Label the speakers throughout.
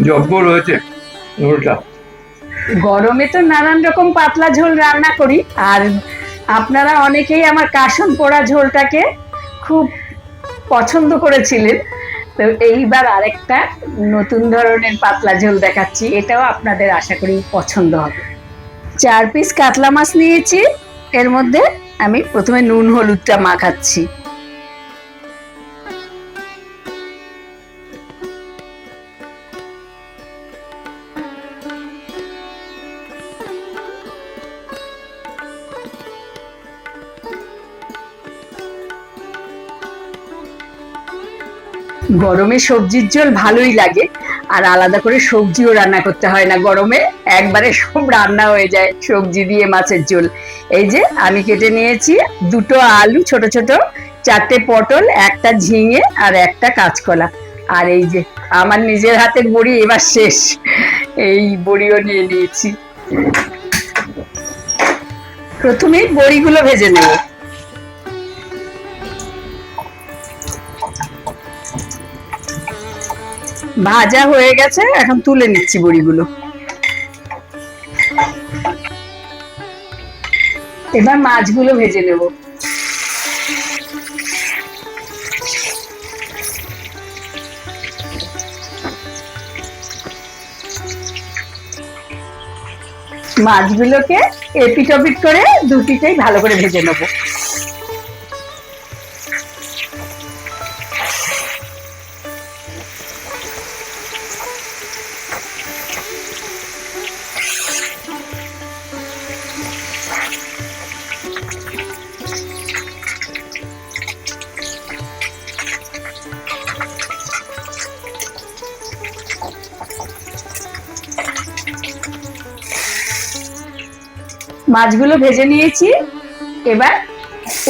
Speaker 1: যোগ্য রয়েছে ঝোলটা।
Speaker 2: গরমে তো নানান রকম পাতলা ঝোল রান্না করি, আর আপনারা অনেকেই আমার কাসন পোড়া ঝোলটাকে খুব পছন্দ করেছিলেন। তো এইবার আরেকটা নতুন ধরনের পাতলা ঝোল দেখাচ্ছি, এটাও আপনাদের আশা করি পছন্দ হবে। 4 পিস কাতলা মাছ নিয়েছি, এর মধ্যে আমি প্রথমে নুন হলুদটা মাখাচ্ছি। গরমে সবজির ঝোল ভালোই লাগে, আর আলাদা করে সবজিও রান্না করতে হয় না গরমে, একবারে সব রান্না হয়ে যায় সবজি দিয়ে মাছের ঝোল। এই যে আমি কেটে নিয়েছি 2টো আলু ছোট ছোট, 4টে পটল, একটা ঝিঙে আর একটা কাঁচকলা। আর এই যে আমার নিজের হাতের বড়ি এবার শেষ, এই বড়িও নিয়ে নিয়েছি। প্রথমেই বড়িগুলো ভেজে নেব। ভাজা হয়ে গেছে, এখন তুলে নিচ্ছি বড়িগুলো। এবার মাছগুলো ভেজে নেব। মাছগুলোকে এপিট ওপিট করে দুটিতেই ভালো করে ভেজে নেব। মাছগুলো ভেজে নিয়েছি, এবার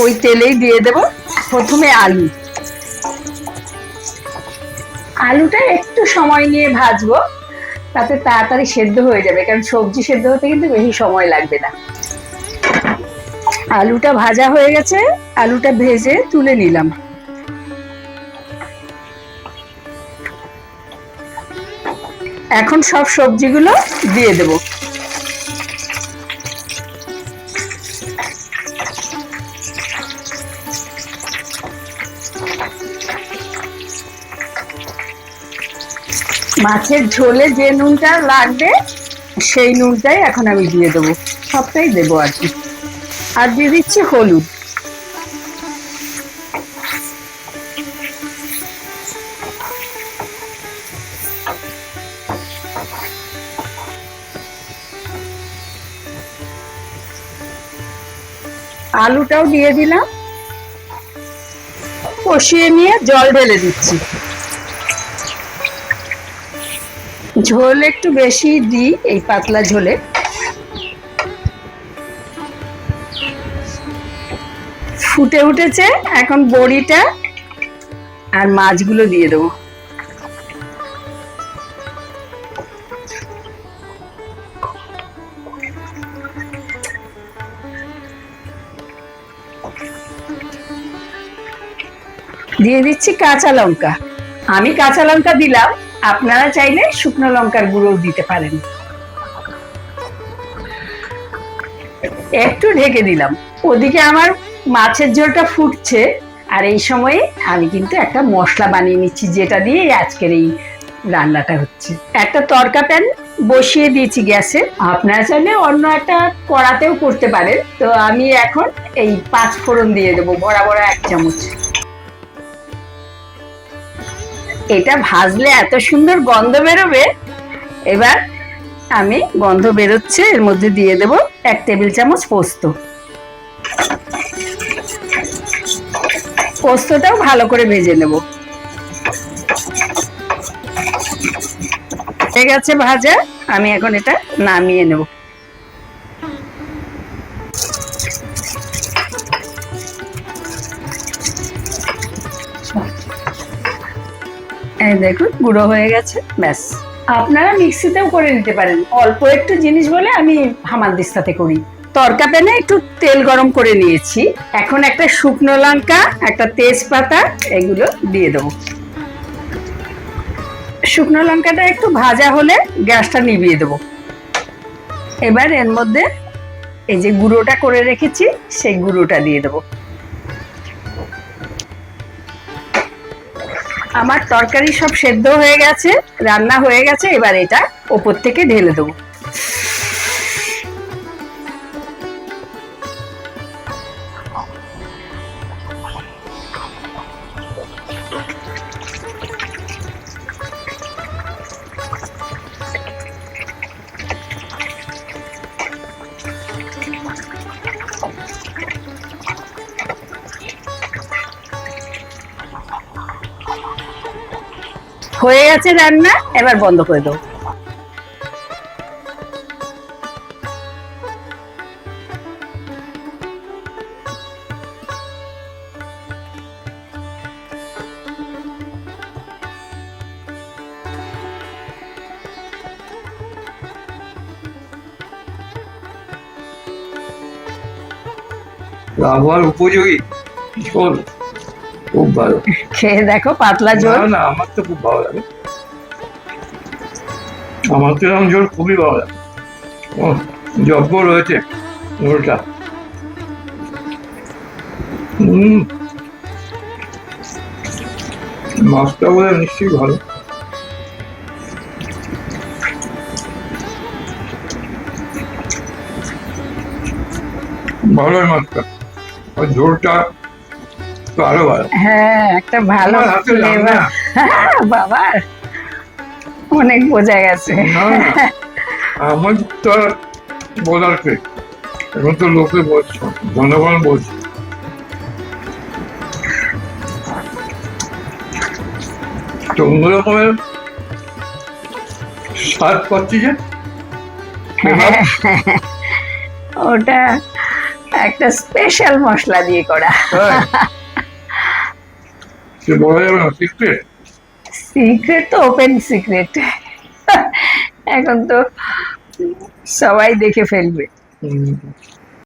Speaker 2: ওই তেলেই দিয়ে দেব প্রথমে আলু। আলুটা একটু সময় নিয়ে ভাজবো, তাতে তাড়াতাড়ি সেদ্ধ হয়ে যাবে, কারণ সবজি সেদ্ধ হতে কিন্তু বেশি সময় লাগবে না। আলুটা ভাজা হয়ে গেছে, আলুটা ভেজে তুলে নিলাম। এখন সব সবজিগুলো দিয়ে দেব। মাছের ঝোলে যে নুনটা লাগবে সেই নুনটাই এখন আমি দিয়ে দেবো, সবটাই দেবো আর কি। আর দিয়ে দিচ্ছি হলুদ। আলুটাও দিয়ে দিলাম, কষিয়ে নিয়ে জল ঢেলে দিচ্ছি। ঝোল একটু বেশি দিই এই পাতলা ঝোলে। ফুটে উঠেছে, এখন বড়িটা আর মাছগুলো দিয়ে দেবো। দিয়ে দিচ্ছি কাঁচা লঙ্কা। আমি কাঁচা লঙ্কা দিলাম, আপনারা চাইলে শুকনো লঙ্কার গুঁড়ো দিতে পারেন। একটু ঢেকে দিলাম। ওদিকে আমার মাছের ঝোলটা ফুটছে, আর এই সময়ে আমি কিন্তু একটা মশলা বানিয়ে নিচ্ছি, যেটা দিয়ে আজকের এই রান্নাটা হচ্ছে। একটা তড়কা প্যান বসিয়ে দিয়েছি গ্যাসে, আপনারা চাইলে অন্য একটা কড়াতেও করতে পারেন। তো আমি এখন এই 5 ফোড়ন দিয়ে দেবো, বড়া বড়া 1 চামচ। এটা ভাজলে এত সুন্দর গন্ধ বেরোবে। এবার আমি গন্ধ বেরোচ্ছে, এর মধ্যে দিয়ে দেব 1 টেবিল চামচ পোস্ত। পোস্তটাও ভালো করে ভেজে নেব। হয়ে গেছে ভাজা, আমি এখন এটা নামিয়ে নেব। এই দেখুন গুঁড়ো হয়ে গেছে, ব্যাস। আপনারা মিক্সিতেও করে নিতে পারেন, অল্প একটু জিনিস বলে আমি হামানদিস্তাতে করি। তড়কা প্যানে একটু তেল গরম করে নিয়েছি, এখন একটা শুকনো লঙ্কা, একটা তেজপাতা, এগুলো দিয়ে দেবো। শুকনো লঙ্কাটা একটু ভাজা হলে গ্যাসটা নিভিয়ে দেবো। এবার এর মধ্যে এই যে গুঁড়োটা করে রেখেছি সেই গুঁড়োটা দিয়ে দেবো। আমার তরকারি সব সেদ্ধ হয়ে গেছে, রান্না হয়ে গেছে। এবার এটা ওপর থেকে ঢেলে দেবো। হয়ে গেছে রান্না, এবার বন্ধ করে দেবো।
Speaker 1: আবহাওয়ার উপযোগী ঝোল, খুব ভালো।
Speaker 2: খেয়ে দেখো পাতলা
Speaker 1: না
Speaker 2: ঝোল।
Speaker 1: না, আমার তো খুব ভালো লাগে। আমার তো এরকম ঝোল খুবই ভালো লাগে। ও, যজ্ঞ রয়েছে ঝোলটা। মাছটা বলে নিশ্চয়ই ভালো। ভালোই মাছটা, আর ঝোলটা তো আরো ভালো।
Speaker 2: হ্যাঁ, একটা ভালো
Speaker 1: আমার হাতের রান্না।
Speaker 2: ফ্লেভার। বাবা, অনেক বোঝা গেছে।
Speaker 1: না না, আমার তো আর বলার কে, এখন তো লোকে বলছে, জনগণ বলছে। তো অন্য রকমের স্বাদ পাচ্ছি যে এবার
Speaker 2: ওটা একটা স্পেশাল মশলা দিয়ে করা।
Speaker 1: তাই? সে বলা যাবে না, সিক্রেট।
Speaker 2: সিক্রেট তো ওপেন সিক্রেট। এখন তো সবাই দেখে ফেলবে।